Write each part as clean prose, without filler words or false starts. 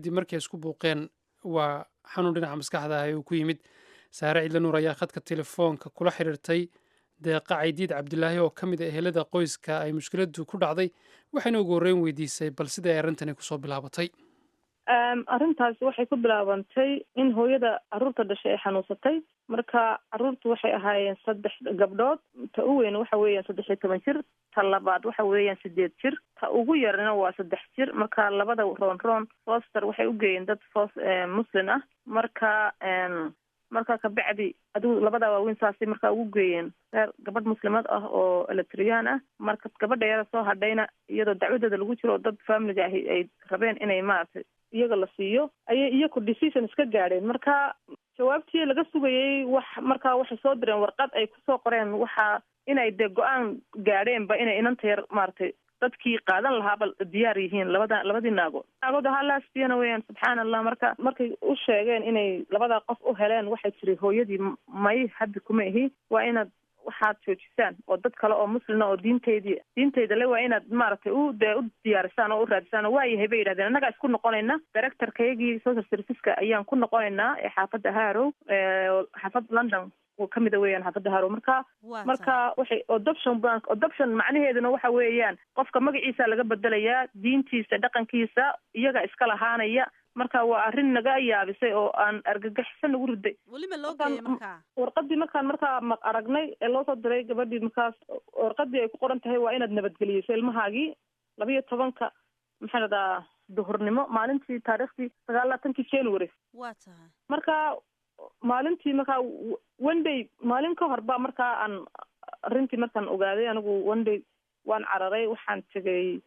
dib markii ay isku buuqeen waa xanuun dhinaca maskaxda ah uu ku yimid. Saare Ciidla Nuur ayaa khadka telefoonka kula xiriirtay Deeqa Caydiid Cabdilaahi oo ka mid ah ehelada qoyska ay mushkiladdu ku dhacday, waxayna ugu horreyn weydiisay bal sida ay arrintani kusoo bilaabatay. arrintaasi waxay ku bilaabantay in hooyada carruurta dhashay ay xanuunsatay. marka carruurtu waxay ahaayeen 3 gabdhood. ta u weyn waxa weeyaan 13 jir, ta labaad waxa weeyaan 8 jir, ta ugu yarna waa 3 jir. marka labada roon foster waxay u geeyeen dad muslim ah. marka kabacdi adigu labada waaweyn saasay markaa ugu geeyeen gabadh muslimad ah oo eletriyaan ah. marka gabadha yara soo hadhayna iyadoo dacwadeeda lagu jiro dad familiga ahi ay rabeen inay maaragtay iyaga la siiyo ayay iyaku decision iska gaadheen. marka jawaabtii laga sugayay markaa waxay soo direen warqad ay kusoo qoreen waxa inay dee go-aan gaadheenba inay inanta yar maaragtay dadkii qaadan lahaaba diyaar yihiin labadii naagood ahaa laasbiyana weeyaan. subxaan allah. markay u sheegeen inay labadaa qof u heleen waxay tiri hooyadii may hadda kuma ihi, waa inaad waxaad joojisaan oo dad kale oo muslina oo diinteyda le waa inaad maaragtay u diyaarisaan oo u raadisaan. oo waayahay bay yidhahdeen annagaa isku noqonayna directorkayagii social serviceska ayaan ku noqonaynaa ee xaafadda Harrow xaafad London kamida weeyaan xaafadda Harrow. marka waxay adoption macnaheeduna waxa weeyaan qofka magaciisa laga bedelayaa, diintiisa, dhaqankiisa iyaga iska lahaanaya. marka waa arrin naga yaabisay oo aan argagaxsan ugu riday. weliba loo geeyay warqadii markaa aragnay ee loo soo diray gabadhii markaas warqadii ay ku qoran tahay waa inaad nabadgeliyeyso ilmahaagii 12 maxaa ladaa duhurnimo maalintii taariikhdii 29 January. waa tahay marka maalintii markaa one day maalin ka hor baa markaa aan arrintii markaan ogaaday anigu one day waan cararay. waxaan tegay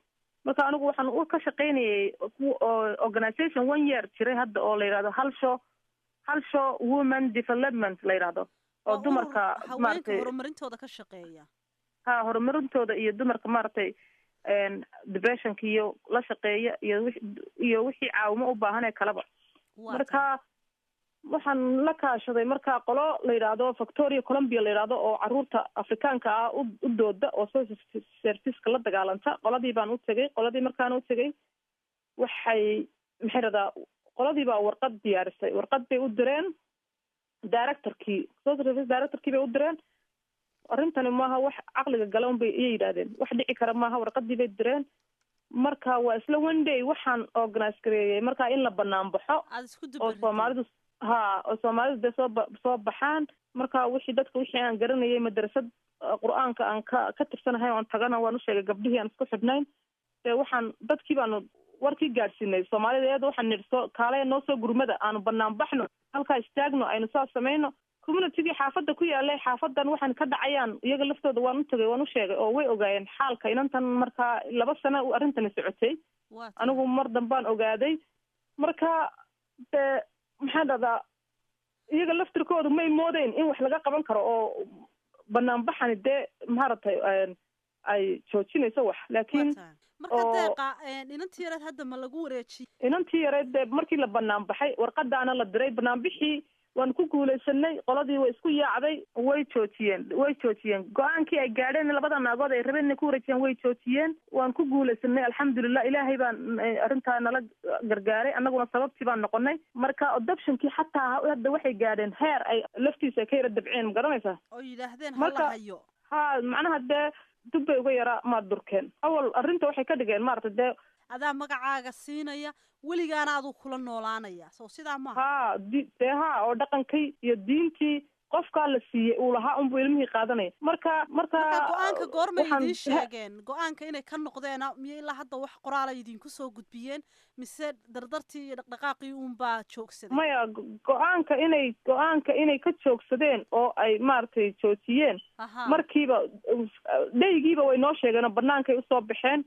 marka anigu waxaan ka shaqaynayay organization 1 year jiray hadda oo la yidhahdo hal show women development la yidhahdo oo dumarka maaragtay horumarintooda ka shaqeeya. horumarintooda iyo dumarka maaragtay depressionka iyo la shaqeeya iyo wixii caawimo u baahan ee kaleba. marka waxaan la kaashaday markaa qolo la yidhaahdo Victoria Columbia la yidhaahdo oo carruurta Afrikaanka ah u dooda oo social serviceska la dagaalanta. qoladii baan u tegay. markaan u tegay waxay qoladii baa warqad diyaarisay. warqad bay u direen directorkii social service directorkii bay u direen. arrintani maaha wax caqliga galoon bay iyay yidhaahdeen, wax dhici kara maaha. warqadii bay direen. marka waa isla one day waxaan organize gareeyay marka in la banaan baxo oo Soomaalidu oo Soomaalidu de soo baxaan. marka wixii aan garanayay madrasad quraanka aan ka tirsanahay oo aan tagana waan u sheegay gabdhihii aan isku xidhnayn. waxaan dadkii baan warkii gaadhsiinay Soomaalida iyada waxaan nirso kaalay noo soo gurmada aanu banaan baxno halka istaagno aynu soo sameeyno. community xaafadda ku yaalay xaafadan waxaan ka dhacayaan iyaga laftooda waan u tagay waan u sheegay oo way ogaayeen xaalka inantan. marka 2 sano arrintan socotay anigu mar dambaan ogaaday. marka maxaa dhada iyaga laftirkooda may moodeen in wax laga qaban karo oo banaan baxani dee maaragtay ay joojinayso wax. laakiin marka deeqa inantii yareed hadda ma lagu wareejiyay? inantii yareed markii la banaan baxay warqadaana la diray banaan bixii waan ku guulaysanay. qoladii way isku yaacday way joojiyeen go-aankii ay gaadheen labada naagood ay rabeen inay ku wareejiyaan way joojiyeen. waan ku guulaysanay alxamdulilah. ilaahay baan arrintaa nala gargaaray annaguna sababtii baan noqonay. marka adoptionkii xataa hadda waxay gaadheen heer ay laftiisa ka yara dabceen ma garanaysaa oo yidhaahdeen hala hayo. macnaha dee dub bay uga yaraa maad durkeen. awal arrinta waxay ka dhigeen maaragtay dee adaa magacaaga siinaya weligaana aduu kula noolaanaya soo sidaa maaha oo dhaqankay iyo diintii qofkaa la siiyey uu lahaa unbuu ilmihii qaadanaya. marka go-aanka goormay idiin sheegeen? go-aanka inay ka noqdeen miyo ilaa hadda wax qoraalay idinku soo gudbiyeen mise dardartii iyo dhaqdhaqaaqii uunbaa joogsaday? maya go-aanka inay ka joogsadeen oo ay maaragtay joojiyeen markiiba dhaygiiba way noo sheegeen oo banaankay usoo baxeen.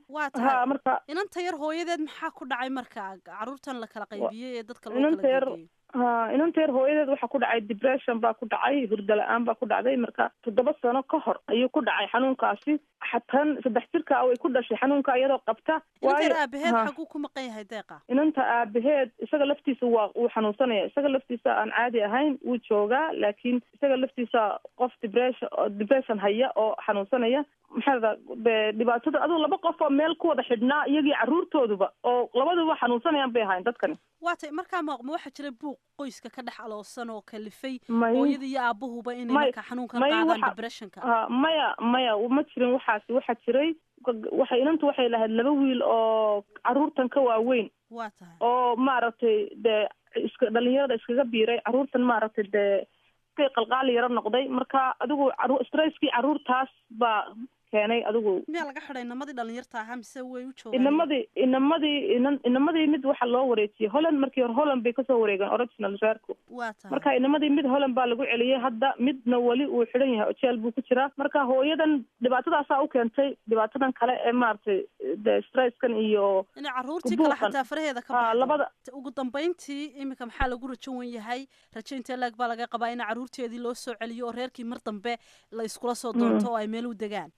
marka inanta yar hooyadeed maxaa ku dhacay marka carruurtan la kala qaybiyey ee dadka loo kala qaybiyey? inanta yar hooyadeed waxaa ku dhacay depression baa ku dhacay, hurdo la-aan baa ku dhacday. marka 7 sano ka hor ayuu ku dhacay xanuunkaasi. xatan 3 jirka way ku dhashay xanuunka iyadoo qabta. inanta aabaheed xaguu ku maqan yahay deeqa? inanta aabaheed isaga laftiisa wuu xanuunsanaya. isaga laftiisa aan caadi ahayn wuu joogaa laakiin isaga laftiisa qof depression haya oo xanuunsanaya. maxaa dhibaatada aduu laba qof oo meel ku wada xidhnaa iyagii carruurtooduba oo labaduba xanuunsanayaan bay ahayn dadkani. waatay markaa ma waxaa jira buuq qoyska ka dhex aloosan oo kalifay hooyada iyo aabuhuba inay markaa xanuunkan qaadaan depressionka? maya ma jirin waxaasi. waxaa jiray inantu waxay lahayd 2 wiil oo carruurtan ka waaweyn waa tahay oo maaragtay dee dhalinyarada iskaga biiray carruurtan maaragtay dee iskay qalqaali yaro noqday. marka adigu stresskii carruurtaas baa keenay. adigu miyaa laga xidhay inamadii dhalinyarta ahaa mise way u joogeen? inamadii mid waxa loo wareejiyey Holland. markii hore Holland bay kasoo wareegeen original wasaarku. waa tahay marka inamadii mid Holland baa lagu celiyey. hadda midna weli uu xidhan yahay oo jeel buu ku jiraa. marka hooyadan dhibaatadaasaa u keentay dhibaatadan kale ee maaragtay de stresskan iyo inay carruurtii kale xataa faraheeda ka baxdo. ugu dambeyntii iminka maxaa lagu rajo wan yahay? rajo intee laag baa laga qabaa in carruurteedii loo soo celiyo oo reerkii mar dambe la iskula soo doonto oo ay meel u degaan?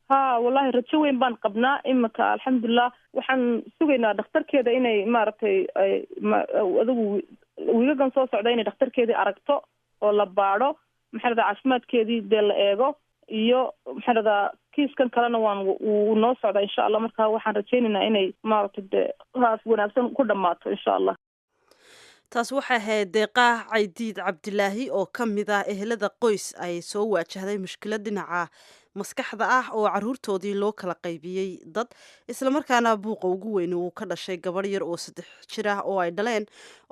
wallahi rajo weyn baan qabnaa imika alxamdulilah. waxaan sugaynaa dhakhtarkeeda inay maaragtay adigu wiigagan soo socda inay dhakhtarkeedii aragto oo la baadho maxaa ladaa caafimaadkeedii dee la eego iyo maxaa ladaa kiiskan kalena wuu noo socdaa insha allah. marka waxaan rajaynaynaa inay maaragtay dee haas wanaagsan ku dhammaato insha allah. taas waxay ahayd deeqah caydiid cabdilaahi oo ka mid ah ehelada qoys ay soo waajahday mushkilad dhinaca maskaxda ah oo carruurtoodii loo kala qaybiyey dad islamarkaana buuqa ugu weyni uu ka dhashay gabadh yar oo 3 jir ah oo ay dhaleen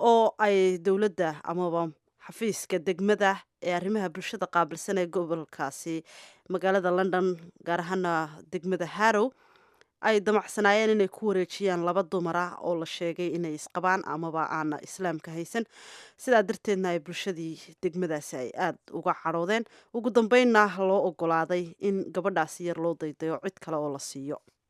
oo ay dowladda amaba xafiiska degmada ee arrimaha bulshada qaabilsan ee gobolkaasi magaalada London gaar ahaana degmada Harrow ay damacsanaayeen inay ku wareejiyaan 2 dumar ah oo la sheegay inay isqabaan amaba aan islaamka haysan. sidaa darteedna ay bulshadii degmadaasi ay aad uga cadhoodeen. ugu dambeynna loo ogolaaday in gabadhaasi yar loo daydayo cid kale oo la siiyo.